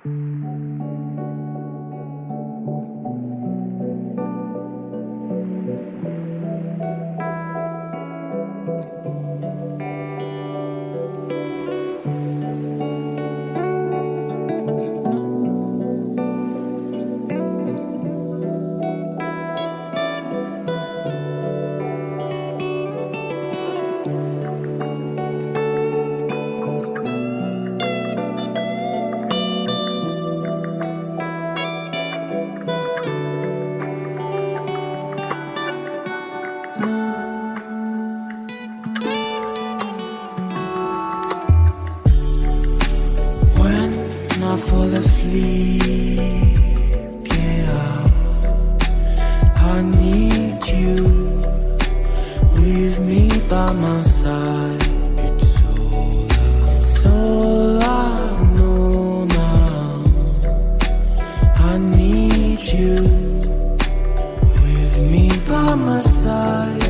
I fall asleep, yeah, I need you with me by my side. It's all I know now. I need you with me by my side.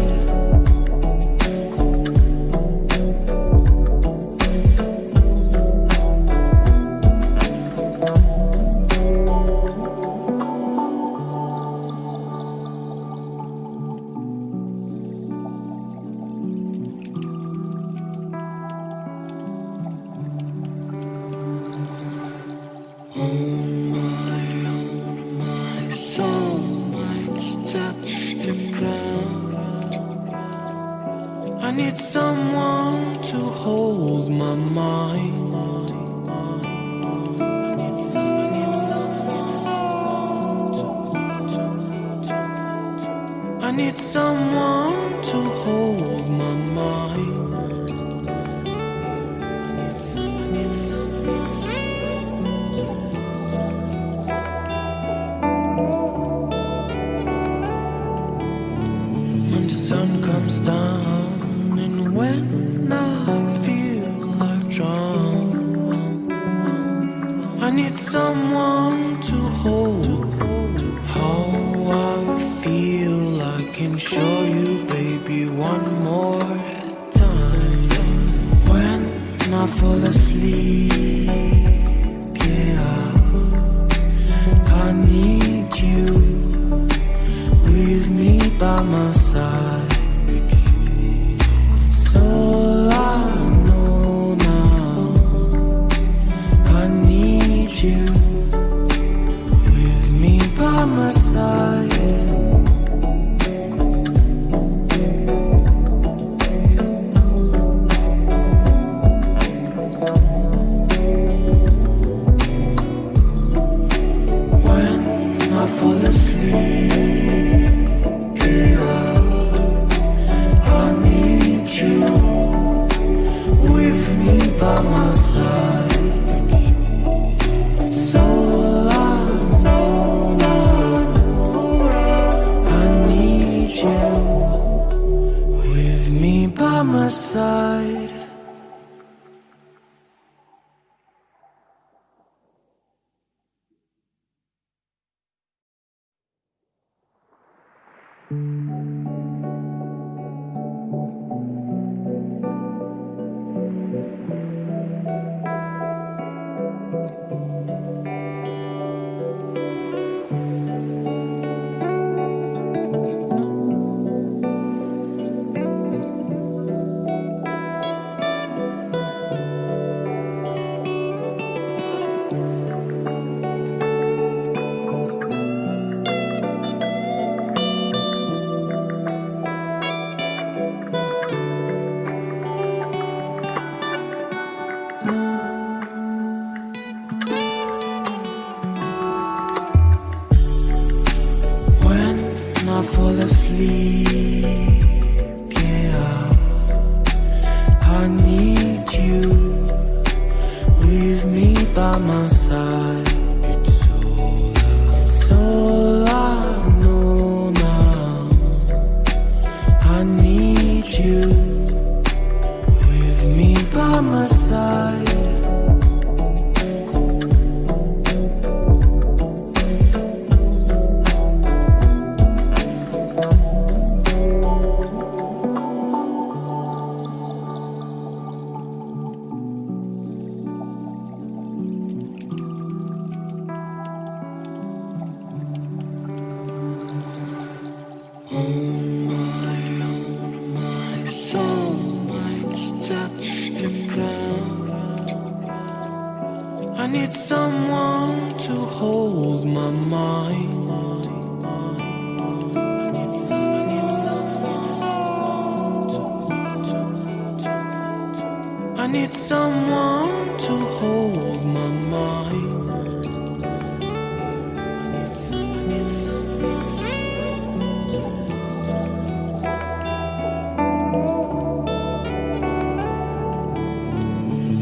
I need someone to hold my mind. I need someone to hold my mind. When the sun comes down and when I feel I've drowned, I need someone to hold how I feel. I can show you, baby, one more time. When I fall asleep, yeah, I need you with me by my side. It's all I know now. I need you with me by my side. When I fall asleep, by my side. It's all I need you with me by my side. I fall asleep, yeah, I need you with me by my side. It's all I know now. I need you with me by my side. My soul might touch the ground. I need someone to hold my mind. I need someone to hold my mind.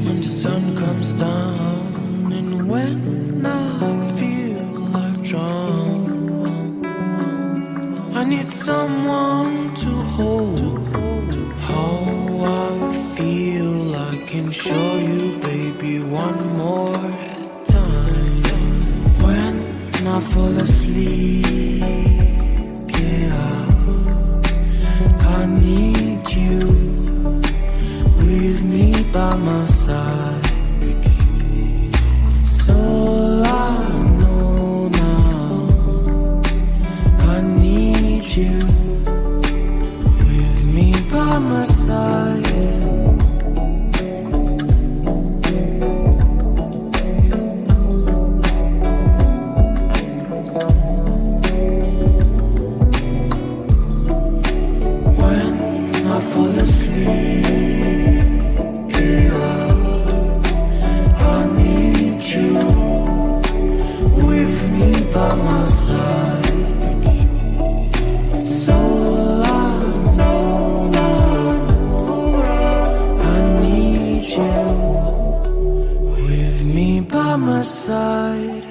When the sun comes down and when I feel I've drowned, I need someone to hold how I feel. I can show you, baby, one more time. When I fall asleep, yeah, I need you with me by my side. It's all I know now. I need you with me by my side. When I fall asleep, I need you with me by my side. So I need you with me by my side.